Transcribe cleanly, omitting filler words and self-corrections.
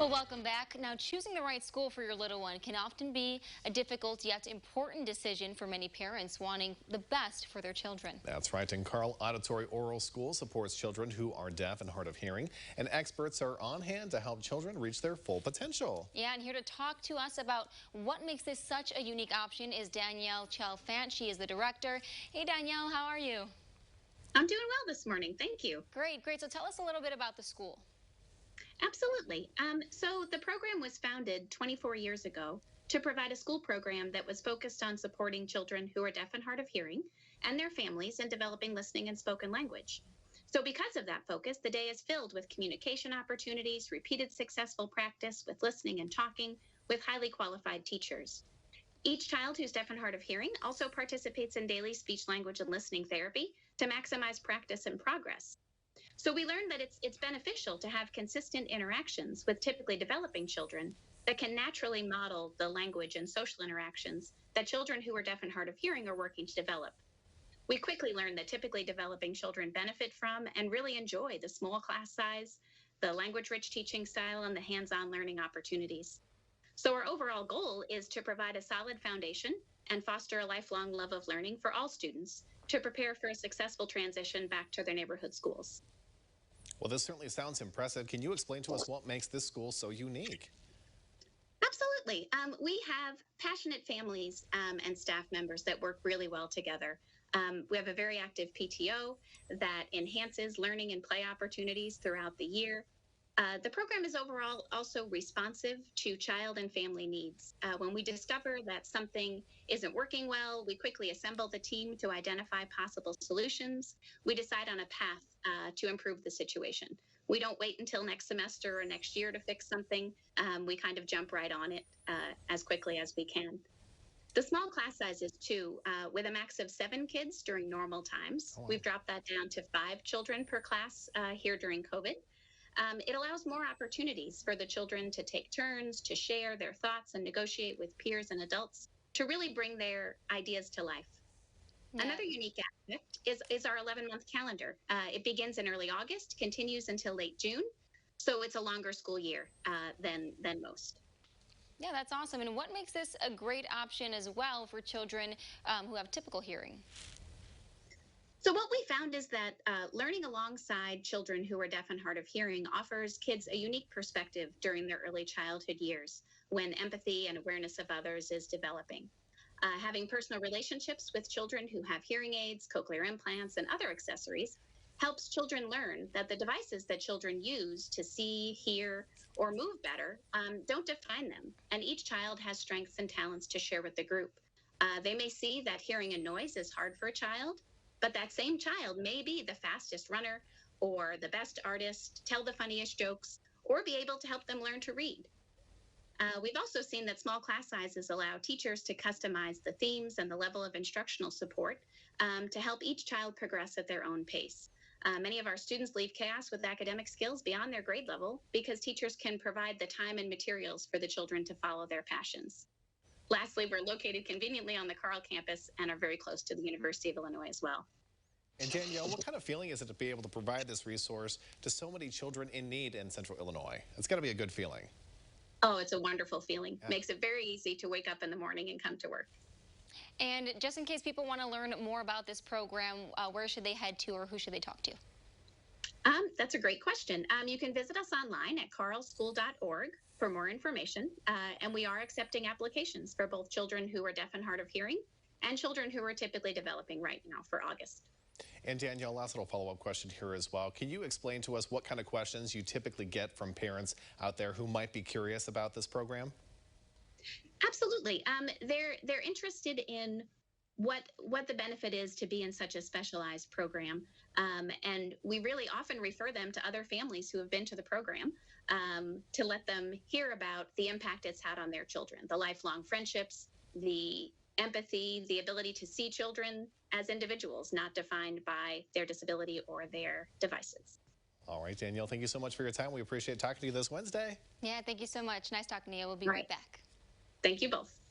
Well, welcome back. Now, choosing the right school for your little one can often be a difficult yet important decision for many parents wanting the best for their children. That's right, and Carle Auditory Oral School supports children who are deaf and hard of hearing, and experts are on hand to help children reach their full potential. Yeah, and here to talk to us about what makes this such a unique option is Danielle Chalfant. She is the director. Hey, Danielle, how are you? I'm doing well this morning. Thank you. Great, great. So tell us a little bit about the school. Absolutely. So the program was founded 24 years ago to provide a school program that was focused on supporting children who are deaf and hard of hearing and their families in developing listening and spoken language. So because of that focus, the day is filled with communication opportunities, repeated successful practice with listening and talking with highly qualified teachers. Each child who's deaf and hard of hearing also participates in daily speech, language, and listening therapy to maximize practice and progress. So we learned that it's beneficial to have consistent interactions with typically developing children that can naturally model the language and social interactions that children who are deaf and hard of hearing are working to develop. We quickly learned that typically developing children benefit from and really enjoy the small class size, the language-rich teaching style, and the hands-on learning opportunities. So our overall goal is to provide a solid foundation and foster a lifelong love of learning for all students to prepare for a successful transition back to their neighborhood schools. Well, this certainly sounds impressive. Can you explain to us what makes this school so unique? Absolutely. We have passionate families and staff members that work really well together. We have a very active PTO that enhances learning and play opportunities throughout the year. The program is overall also responsive to child and family needs. When we discover that something isn't working well, we quickly assemble the team to identify possible solutions. We decide on a path to improve the situation. We don't wait until next semester or next year to fix something. We kind of jump right on it as quickly as we can. The small class sizes, too, with a max of 7 kids during normal times. Oh, wow. We've dropped that down to 5 children per class here during COVID. It allows more opportunities for the children to take turns, to share their thoughts and negotiate with peers and adults to really bring their ideas to life. Yeah. Another unique aspect is our 11-month calendar. It begins in early August, continues until late June, so it's a longer school year than most. Yeah, that's awesome. And what makes this a great option as well for children who have typical hearing? So what we found is that learning alongside children who are deaf and hard of hearing offers kids a unique perspective during their early childhood years when empathy and awareness of others is developing. Having personal relationships with children who have hearing aids, cochlear implants, and other accessories helps children learn that the devices that children use to see, hear, or move better don't define them, and each child has strengths and talents to share with the group. They may see that hearing a noise is hard for a child, but that same child may be the fastest runner or the best artist, tell the funniest jokes, or be able to help them learn to read. We've also seen that small class sizes allow teachers to customize the themes and the level of instructional support to help each child progress at their own pace. Many of our students leave class with academic skills beyond their grade level because teachers can provide the time and materials for the children to follow their passions. Lastly, we're located conveniently on the Carle campus and are very close to the University of Illinois as well. And Danielle, what kind of feeling is it to be able to provide this resource to so many children in need in Central Illinois? It's got to be a good feeling. Oh, it's a wonderful feeling. Yeah. Makes it very easy to wake up in the morning and come to work. And just in case people want to learn more about this program, where should they head to or who should they talk to? That's a great question. You can visit us online at carleschool.org for more information. And we are accepting applications for both children who are deaf and hard of hearing and children who are typically developing right now for August. And Danielle, last little follow-up question here as well. Can you explain to us what kind of questions you typically get from parents out there who might be curious about this program? Absolutely. They're interested in what the benefit is to be in such a specialized program. And we really often refer them to other families who have been to the program to let them hear about the impact it's had on their children, the lifelong friendships, the empathy, the ability to see children as individuals, not defined by their disability or their devices. All right, Danielle, thank you so much for your time. We appreciate talking to you this Wednesday. Yeah, thank you so much. Nice talking to you. We'll be right back. Thank you both.